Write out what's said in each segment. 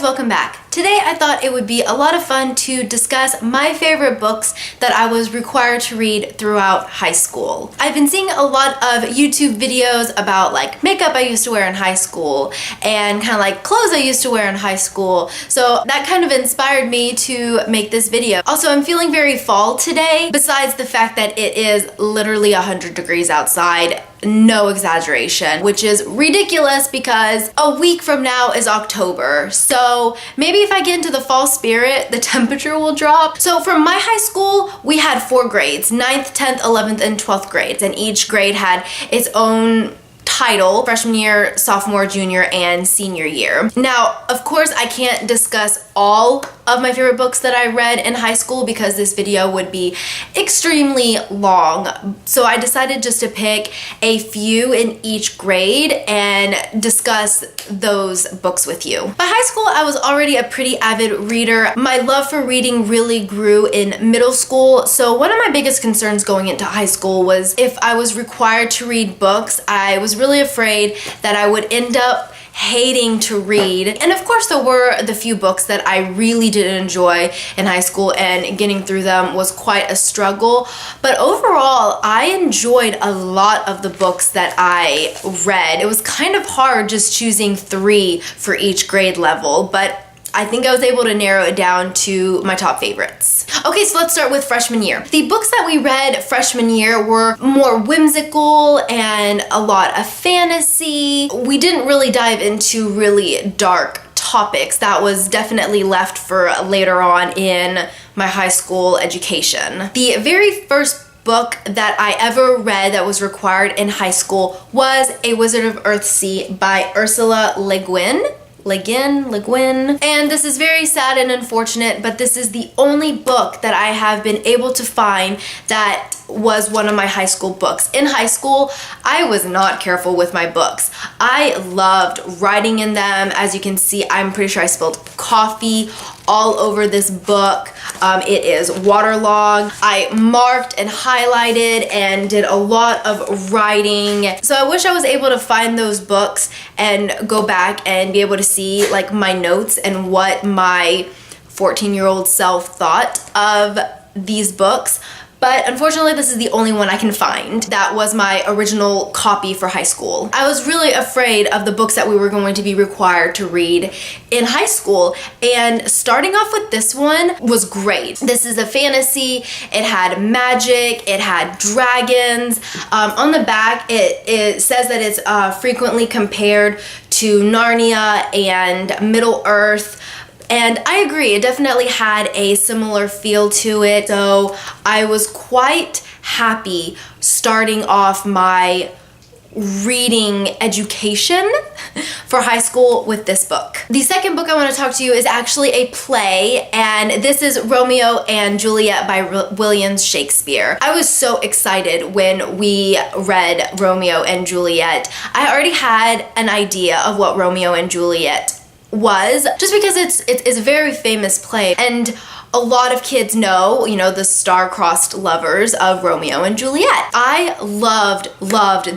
guys, welcome back. Today I thought it would be a lot of fun to discuss my favorite books that I was required to read throughout high school. I've been seeing a lot of YouTube videos about like makeup I used to wear in high school and kind of like clothes I used to wear in high school. So that kind of inspired me to make this video. Also, I'm feeling very fall today, besides the fact that it is literally 100 degrees outside. No exaggeration, which is ridiculous because a week from now is October. So maybe if I get into the fall spirit, the temperature will drop. So for my high school, we had 4 grades, 9th, 10th, 11th, and 12th grades. And each grade had its own title: freshman year, sophomore, junior, and senior year. Now, of course, I can't discuss all of my favorite books that I read in high school because this video would be extremely long. So I decided just to pick a few in each grade and discuss those books with you. By high school, I was already a pretty avid reader. My love for reading really grew in middle school. So one of my biggest concerns going into high school was if I was required to read books, I was really afraid that I would end up hating to read. And of course there were the few books that I really did enjoy in high school, and getting through them was quite a struggle. But overall, I enjoyed a lot of the books that I read. It was kind of hard just choosing 3 for each grade level, but I think I was able to narrow it down to my top favorites. Okay, so let's start with freshman year. The books that we read freshman year were more whimsical and a lot of fantasy. We didn't really dive into really dark topics. That was definitely left for later on in my high school education. The very first book that I ever read that was required in high school was A Wizard of Earthsea by Ursula Le Guin. And this is very sad and unfortunate, but this is the only book that I have been able to find that was one of my high school books. In high school, I was not careful with my books. I loved writing in them. As you can see, I'm pretty sure I spilled coffee all over this book. It is waterlogged. I marked and highlighted and did a lot of writing. So I wish I was able to find those books and go back and be able to see like my notes and what my 14-year-old self thought of these books. But unfortunately, this is the only one I can find that was my original copy for high school. I was really afraid of the books that we were going to be required to read in high school, and starting off with this one was great. This is a fantasy. It had magic. It had dragons. On the back, it says that it's frequently compared to Narnia and Middle Earth. And I agree, it definitely had a similar feel to it. So I was quite happy starting off my reading education for high school with this book. The second book I want to talk to you is actually a play, and this is Romeo and Juliet by William Shakespeare. I was so excited when we read Romeo and Juliet. I already had an idea of what Romeo and Juliet was, just because it's a very famous play, and a lot of kids know, you know, the star-crossed lovers of Romeo and Juliet. I loved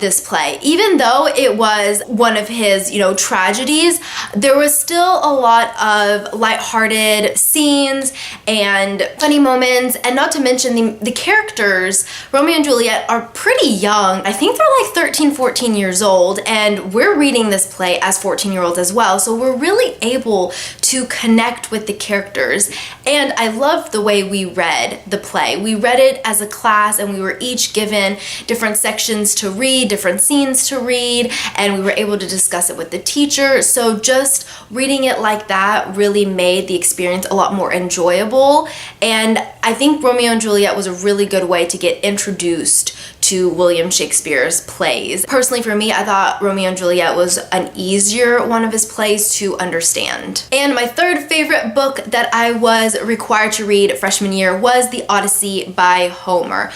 this play. Even though it was one of his, you know, tragedies, there was still a lot of lighthearted scenes and funny moments, and not to mention the characters. Romeo and Juliet are pretty young. I think they're like 13, 14 years old, and we're reading this play as 14-year-olds as well, so we're really able to connect with the characters. And I loved the way we read the play. We read it as a class, and we were each given different sections to read, different scenes to read, and we were able to discuss it with the teacher. So just reading it like that really made the experience a lot more enjoyable. And I think Romeo and Juliet was a really good way to get introduced to William Shakespeare's plays. Personally, for me, I thought Romeo and Juliet was an easier one of his plays to understand. And my third favorite book that I was required to read freshman year was The Odyssey by Homer.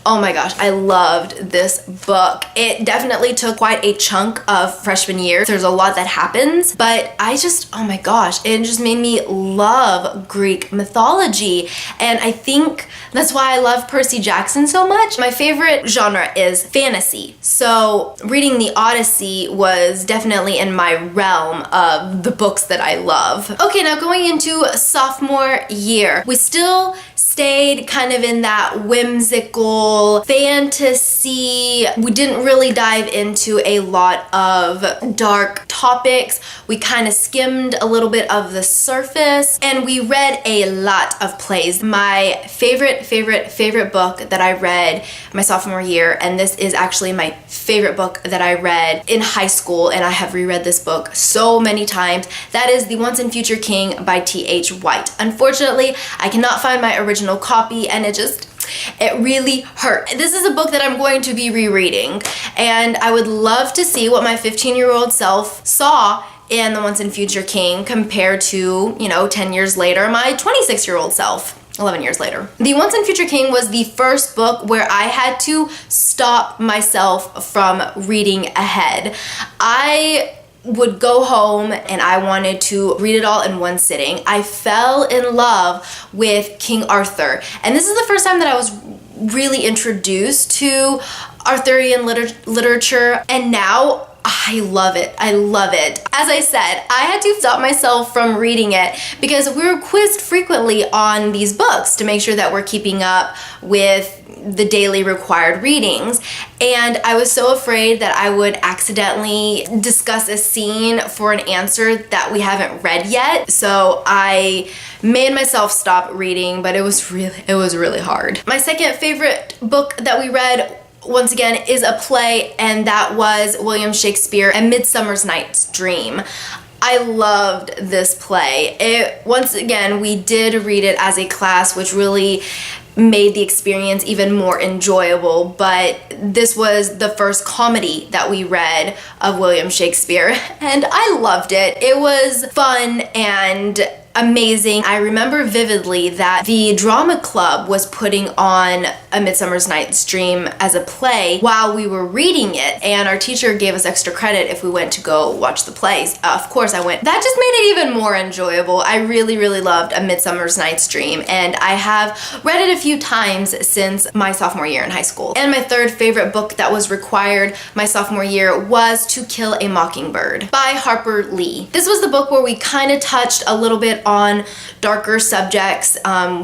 Oh my gosh, I loved this book. It definitely took quite a chunk of freshman year. There's a lot that happens, but oh my gosh, it just made me love Greek mythology. And I think that's why I love Percy Jackson so much. My favorite genre is fantasy. So reading the Odyssey was definitely in my realm of the books that I love. Okay, now going into sophomore year, we still stayed kind of in that whimsical fantasy. We didn't really dive into a lot of dark topics. We kind of skimmed a little bit of the surface, and we read a lot of plays. My favorite book that I read my sophomore year, and this is actually my favorite book that I read in high school, and I have reread this book so many times. That is The Once and Future King by T.H. White. Unfortunately, I cannot find my original copy, and it really hurt. This is a book that I'm going to be rereading, and I would love to see what my 15-year-old self saw in The Once and Future King compared to, 10 years later, my 26-year-old self. 11 years later. The Once and Future King was the first book where I had to stop myself from reading ahead. I would go home and I wanted to read it all in one sitting. I fell in love with King Arthur, and this is the first time that I was really introduced to Arthurian literature, and now I love it. I love it. As I said, I had to stop myself from reading it because we were quizzed frequently on these books to make sure that we're keeping up with the daily required readings, and I was so afraid that I would accidentally discuss a scene for an answer that we haven't read yet, so I made myself stop reading, but it was really hard. My second favorite book that we read, once again, is a play, and that was William Shakespeare and Midsummer Night's Dream. I loved this play. Once again, we did read it as a class, which really made the experience even more enjoyable, but this was the first comedy that we read of William Shakespeare, and I loved it. It was fun and amazing. I remember vividly that the drama club was putting on A Midsummer Night's Dream as a play while we were reading it, and our teacher gave us extra credit if we went to go watch the plays. Of course I went. That just made it even more enjoyable. I really loved A Midsummer Night's Dream, and I have read it a few times since my sophomore year in high school. And my third favorite book that was required my sophomore year was To Kill a Mockingbird by Harper Lee. This was the book where we kind of touched a little bit on darker subjects.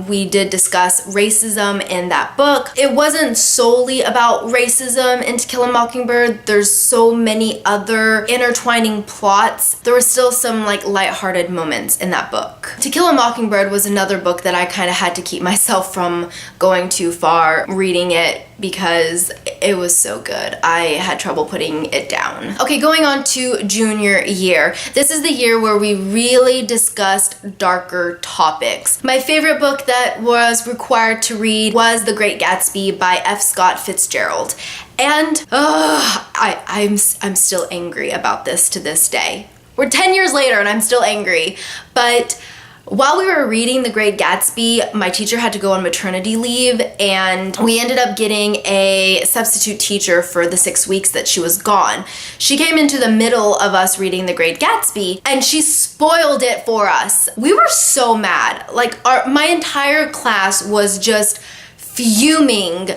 We did discuss racism in that book. It wasn't solely about racism in To Kill a Mockingbird. There's so many other intertwining plots. There were still some lighthearted moments in that book. To Kill a Mockingbird was another book that I kind of had to keep myself from going too far reading it because it was so good. I had trouble putting it down. Okay, going on to junior year. This is the year where we really discussed darker topics. My favorite book that was required to read was The Great Gatsby by F. Scott Fitzgerald. And I'm still angry about this to this day. We're 10 years later and I'm still angry, but while we were reading The Great Gatsby, my teacher had to go on maternity leave, and we ended up getting a substitute teacher for the 6 weeks that she was gone. She came into the middle of us reading The Great Gatsby, and she spoiled it for us. We were so mad. My entire class was just fuming.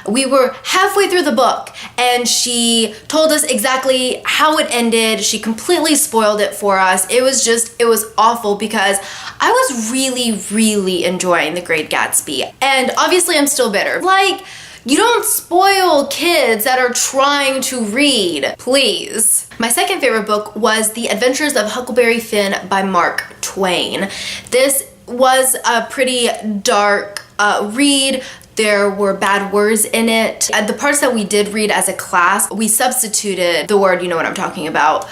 We were halfway through the book and she told us exactly how it ended. She completely spoiled it for us. It was awful because I was really enjoying The Great Gatsby. And obviously I'm still bitter. You don't spoil kids that are trying to read, please. My second favorite book was The Adventures of Huckleberry Finn by Mark Twain. This was a pretty dark read. There were bad words in it. The parts that we did read as a class, we substituted the word, you know what I'm talking about,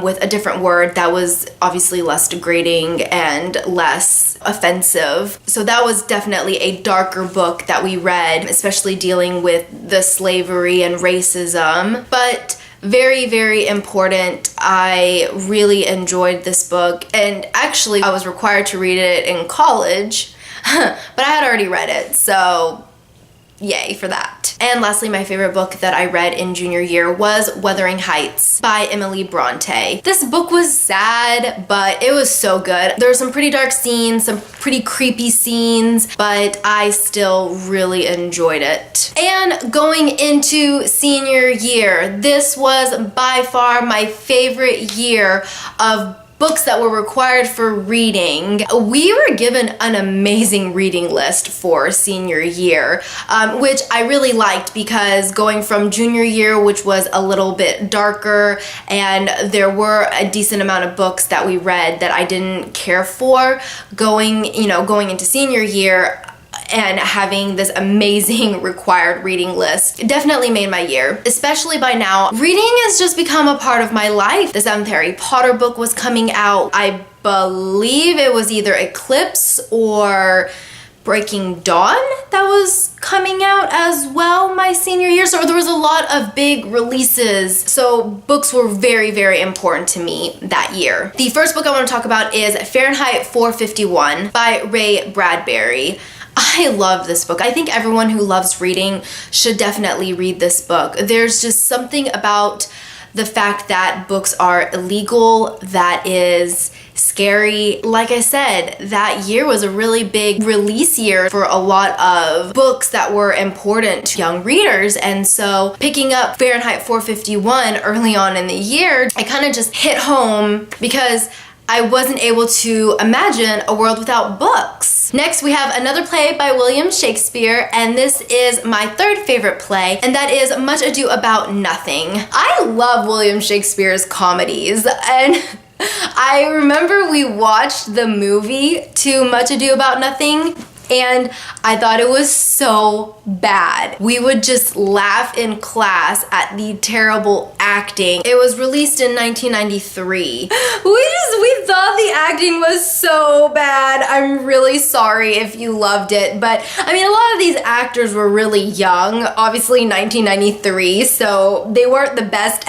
with a different word that was obviously less degrading and less offensive. So that was definitely a darker book that we read, especially dealing with the slavery and racism. But very important. I really enjoyed this book, and actually I was required to read it in college. But I had already read it, so yay for that. And lastly, my favorite book that I read in junior year was Wuthering Heights by Emily Bronte. This book was sad, but it was so good. There were some pretty dark scenes, some pretty creepy scenes, but I still really enjoyed it. And going into senior year, this was by far my favorite year of books that were required for reading. We were given an amazing reading list for senior year, which I really liked because going from junior year, which was a little bit darker, and there were a decent amount of books that we read that I didn't care for, going into senior year, and having this amazing required reading list definitely made my year. Especially by now, reading has just become a part of my life. The 7th Harry Potter book was coming out. I believe it was either Eclipse or Breaking Dawn that was coming out as well my senior year. So there was a lot of big releases. So books were very, very important to me that year. The first book I want to talk about is Fahrenheit 451 by Ray Bradbury. I love this book. I think everyone who loves reading should definitely read this book. There's just something about the fact that books are illegal that is scary. Like I said, that year was a really big release year for a lot of books that were important to young readers, and so picking up Fahrenheit 451 early on in the year, I kind of just hit home because I wasn't able to imagine a world without books. Next, we have another play by William Shakespeare, and this is my third favorite play, and that is Much Ado About Nothing. I love William Shakespeare's comedies, and I remember we watched the movie to Much Ado About Nothing, and I thought it was so bad. We would just laugh in class at the terrible acting. It was released in 1993. We thought the acting was so bad. I'm really sorry if you loved it, but I mean, a lot of these actors were really young, obviously 1993, so they weren't the best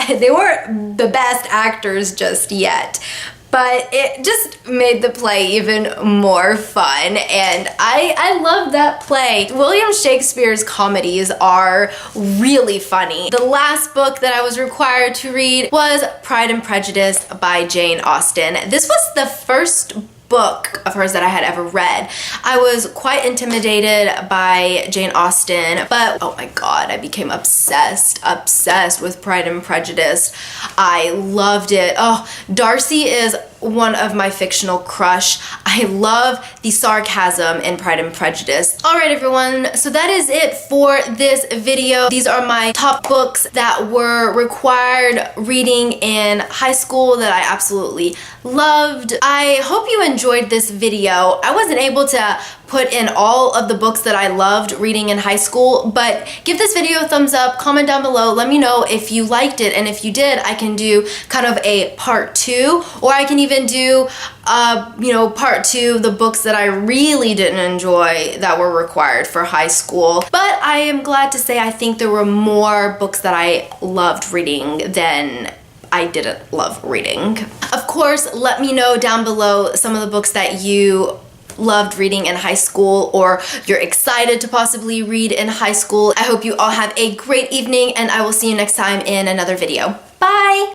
actors just yet. But it just made the play even more fun, and I love that play. William Shakespeare's comedies are really funny. The last book that I was required to read was Pride and Prejudice by Jane Austen. This was the first book of hers that I had ever read. I was quite intimidated by Jane Austen, but oh my god, I became obsessed with Pride and Prejudice. I loved it. Oh, Darcy is one of my fictional crush. I love the sarcasm in Pride and Prejudice. Alright everyone, so that is it for this video. These are my top books that were required reading in high school that I absolutely loved. I hope you enjoyed this video. I wasn't able to put in all of the books that I loved reading in high school, but give this video a thumbs up, comment down below, let me know if you liked it, and if you did, I can do kind of a part 2, or I can even do part 2 of the books that I really didn't enjoy that were required for high school. But I am glad to say I think there were more books that I loved reading than I didn't love reading. Of course, let me know down below some of the books that you loved reading in high school, or you're excited to possibly read in high school. I hope you all have a great evening, and I will see you next time in another video. Bye!